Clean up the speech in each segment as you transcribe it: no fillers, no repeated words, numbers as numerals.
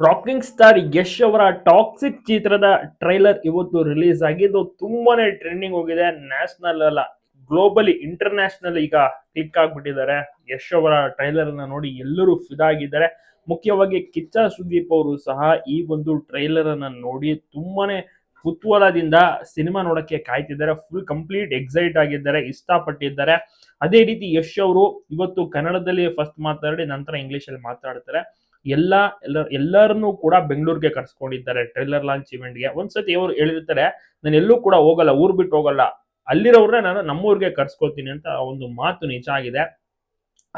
Rocking star Yash ಅವರ toxic ಚಿತ್ರದ trailer ಇವತ್ತು ರಿಲೀಸ್ ಆಗಿದ್ದು ತುಂಬಾನೇ ಟ್ರೆಂಡಿಂಗ್ ಹೋಗಿದೆ. ನ್ಯಾಷನಲ್ ಅಲ್ಲ, ಗ್ಲೋಬಲಿ ಇಂಟರ್ನ್ಯಾಷನಲ್ ಈಗ ಕ್ಲಿಕ್ ಆಗ್ಬಿಟ್ಟಿದ್ದಾರೆ. ಯಶ್ ಅವರ ಟ್ರೈಲರ್ ಅನ್ನ ನೋಡಿ ಎಲ್ಲರೂ ಫಿದಾ ಆಗಿದ್ದಾರೆ. ಮುಖ್ಯವಾಗಿ ಕಿಚ್ಚ ಸುದೀಪ್ ಅವರು ಸಹ ಈ ಒಂದು ಟ್ರೈಲರ್ ಅನ್ನ ನೋಡಿ ತುಂಬಾನೇ ಕುತೂಹಲದಿಂದ ಸಿನಿಮಾ ನೋಡಕ್ಕೆ ಕಾಯ್ತಿದ್ದಾರೆ. ಫುಲ್ ಕಂಪ್ಲೀಟ್ ಎಕ್ಸೈಟ್ ಆಗಿದ್ದಾರೆ, ಇಷ್ಟಪಟ್ಟಿದ್ದಾರೆ. ಅದೇ ರೀತಿ ಯಶ್ ಅವರು ಇವತ್ತು ಕನ್ನಡದಲ್ಲಿ ಫಸ್ಟ್ ಮಾತಾಡಿ ನಂತರ ಇಂಗ್ಲಿಷ್ ಅಲ್ಲಿ ಮಾತಾಡ್ತಾರೆ. ಎಲ್ಲರನ್ನೂ ಕೂಡ ಬೆಂಗಳೂರಿಗೆ ಕರ್ಸ್ಕೊಂಡಿದ್ದಾರೆ ಟ್ರೈಲರ್ ಲಾಂಚ್ ಇವೆಂಟ್ಗೆ. ಒಂದ್ಸತಿ ಅವರು ಹೇಳಿರ್ತಾರೆ, ನಾನು ಎಲ್ಲೂ ಕೂಡ ಹೋಗಲ್ಲ, ಊರ್ ಬಿಟ್ಟು ಹೋಗಲ್ಲ, ಅಲ್ಲಿರೋರ್ನ ನಾನು ನಮ್ಮೂರ್ಗೆ ಕರ್ಸ್ಕೊತೀನಿ ಅಂತ ಒಂದು ಮಾತು ನಿಜ ಆಗಿದೆ.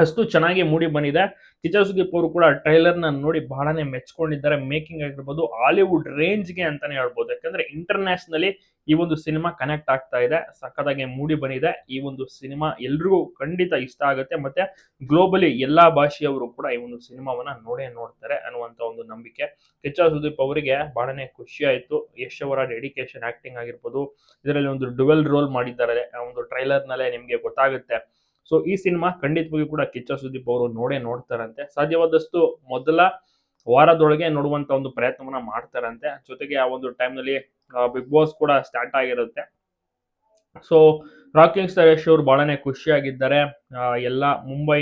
ಅಷ್ಟು ಚೆನ್ನಾಗಿ ಮೂಡಿ ಬಂದಿದೆ. ಕಿಚ್ಚ ಸುದೀಪ್ ಅವರು ಕೂಡ ಟ್ರೈಲರ್ ನ ನೋಡಿ ಬಹಳನೇ ಮೆಚ್ಕೊಂಡಿದ್ದಾರೆ. ಮೇಕಿಂಗ್ ಆಗಿರ್ಬೋದು ಹಾಲಿವುಡ್ ರೇಂಜ್ಗೆ ಅಂತಾನೆ ಹೇಳ್ಬೋದು. ಯಾಕಂದ್ರೆ ಇಂಟರ್ನ್ಯಾಷನಲಿ ಈ ಒಂದು ಸಿನಿಮಾ ಕನೆಕ್ಟ್ ಆಗ್ತಾ ಇದೆ, ಸಖತ್ತಾಗಿ ಮೂಡಿ ಬಂದಿದೆ. ಈ ಒಂದು ಸಿನಿಮಾ ಎಲ್ರಿಗೂ ಖಂಡಿತ ಇಷ್ಟ ಆಗುತ್ತೆ. ಮತ್ತೆ ಗ್ಲೋಬಲಿ ಎಲ್ಲಾ ಭಾಷೆಯವರು ಕೂಡ ಈ ಒಂದು ಸಿನಿಮಾವನ್ನ ನೋಡೇ ನೋಡ್ತಾರೆ ಅನ್ನುವಂತ ಒಂದು ನಂಬಿಕೆ. ಕಿಚ್ಚ ಸುದೀಪ್ ಅವರಿಗೆ ಬಹಳನೇ ಖುಷಿ ಆಯ್ತು. ಯಶ್ ಅವರ ಡೆಡಿಕೇಶನ್ ಆಕ್ಟಿಂಗ್ ಆಗಿರ್ಬೋದು, ಇದರಲ್ಲಿ ಒಂದು ಡುವೆಲ್ ರೋಲ್ ಮಾಡಿದ್ದಾರೆ. ಆ ಒಂದು ಟ್ರೈಲರ್ ನಲ್ಲೇ ನಿಮ್ಗೆ ಗೊತ್ತಾಗುತ್ತೆ. ಸೊ ಈ ಸಿನಿಮಾ ಖಂಡಿತವಾಗಿಯೂ ಕೂಡ ಕಿಚ್ಚ ಸುದೀಪ್ ಅವರು ನೋಡೇ ನೋಡ್ತಾರಂತೆ. ಸಾಧ್ಯವಾದಷ್ಟು ಮೊದಲ ವಾರದೊಳಗೆ ನೋಡುವಂತ ಒಂದು ಪ್ರಯತ್ನವನ್ನ ಮಾಡ್ತಾರಂತೆ. ಜೊತೆಗೆ ಆ ಒಂದು ಟೈಮ್ ನಲ್ಲಿ ಬಿಗ್ ಬಾಸ್ ಕೂಡ ಸ್ಟಾರ್ಟ್ ಆಗಿರುತ್ತೆ. ಸೊ ರಾಕಿಂಗ್ ಸ್ಟಾರ್ ಯಶ್ ಅವರು ಬಹಳನೇ ಖುಷಿಯಾಗಿದ್ದಾರೆ. ಎಲ್ಲ ಮುಂಬೈ,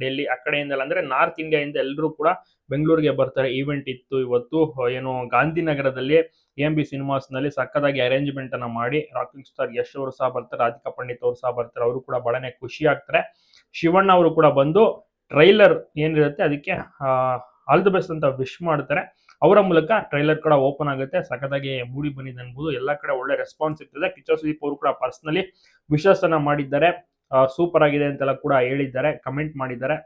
ಡೆಲ್ಲಿ ಆ ಕಡೆಯಿಂದಲ್ಲ, ಅಂದ್ರೆ ನಾರ್ತ್ ಇಂಡಿಯಾದಿಂದ ಎಲ್ಲರೂ ಕೂಡ ಬೆಂಗಳೂರಿಗೆ ಬರ್ತಾರೆ. ಈವೆಂಟ್ ಇತ್ತು ಇವತ್ತು. ಏನು ಗಾಂಧಿನಗರದಲ್ಲಿ AMB ಸಿನಿಮಾಸ್ ನಲ್ಲಿ ಸಕ್ಕದಾಗಿ ಅರೇಂಜ್ಮೆಂಟ್ ಅನ್ನ ಮಾಡಿ ರಾಕಿಂಗ್ ಸ್ಟಾರ್ ಯಶ್ ಅವರು ಸಹ ಬರ್ತಾರೆ, ರಾಧಿಕಾ ಪಂಡಿತ್ ಅವರು ಸಹ ಬರ್ತಾರೆ. ಅವರು ಕೂಡ ಬಹಳನೇ ಖುಷಿ ಆಗ್ತಾರೆ. ಶಿವಣ್ಣ ಅವರು ಕೂಡ ಬಂದು ಟ್ರೈಲರ್ ಏನಿರುತ್ತೆ ಅದಕ್ಕೆ ಆಲ್ ದಿ ಬೆಸ್ಟ್ ಅಂತ ವಿಶ್ ಮಾಡ್ತಾರೆ. ಅವರ ಮೂಲಕ ಟ್ರೈಲರ್ ಕೂಡ ಓಪನ್ ಆಗುತ್ತೆ. ಸಖತ್ತಾಗಿ ಮೂಡಿ ಬಂದಿದೆ ಅನ್ಬೋದು. ಎಲ್ಲಾ ಕಡೆ ಒಳ್ಳೆ ರೆಸ್ಪಾನ್ಸ್ ಇರ್ತದೆ. ಕಿಚ್ಚ ಸುದೀಪ್ ಅವರು ಕೂಡ ಪರ್ಸನಲಿ ವಿಶಸ್ ಅನ್ನ ಮಾಡಿದ್ದಾರೆ. ಸೂಪರ್ ಆಗಿದೆ ಅಂತೆಲ್ಲ ಕೂಡ ಹೇಳಿದ್ದಾರೆ, ಕಮೆಂಟ್ ಮಾಡಿದ್ದಾರೆ.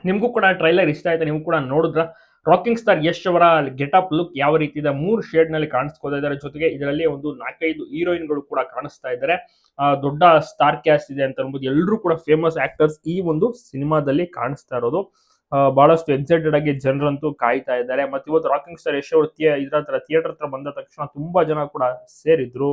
ನಿಮ್ಗೂ ಕೂಡ ಟ್ರೈಲರ್ ಇಷ್ಟ ಆಯ್ತಾ? ನೀವು ಕೂಡ ನೋಡಿದ್ರ? ರಾಕಿಂಗ್ ಸ್ಟಾರ್ ಯಶ್ ಅವರ ಗೆಟಪ್ ಲುಕ್ ಯಾವ ರೀತಿ ಇದೆ? 3 ಶೇಡ್ ನಲ್ಲಿ ಕಾಣಿಸ್ಕೊತಾ ಇದ್ದಾರೆ. ಜೊತೆಗೆ ಇದರಲ್ಲಿ ಒಂದು 4-5 ಹೀರೋಯಿನ್ಗಳು ಕೂಡ ಕಾಣಿಸ್ತಾ ಇದ್ದಾರೆ. ದೊಡ್ಡ ಸ್ಟಾರ್ ಕ್ಯಾಸ್ಟ್ ಇದೆ ಅಂತ ಅನ್ಬೋದು. ಎಲ್ಲರೂ ಕೂಡ ಫೇಮಸ್ ಆಕ್ಟರ್ಸ್ ಈ ಒಂದು ಸಿನಿಮಾದಲ್ಲಿ ಕಾಣಿಸ್ತಾ ಇರೋದು. ಬಹಳಷ್ಟು ಎಕ್ಸೈಟೆಡ್ ಆಗಿ ಜನರಂತೂ ಕಾಯ್ತಾ ಇದ್ದಾರೆ. ಮತ್ತೆ ಇವತ್ತು ರಾಕಿಂಗ್ ಸ್ಟಾರ್ ಯಶ್ ಅವರು ಇದ್ರ ಹತ್ರ ಥಿಯೇಟರ್ ಹತ್ರ ಬಂದ ತಕ್ಷಣ ತುಂಬಾ ಜನ ಕೂಡ ಸೇರಿದ್ರು.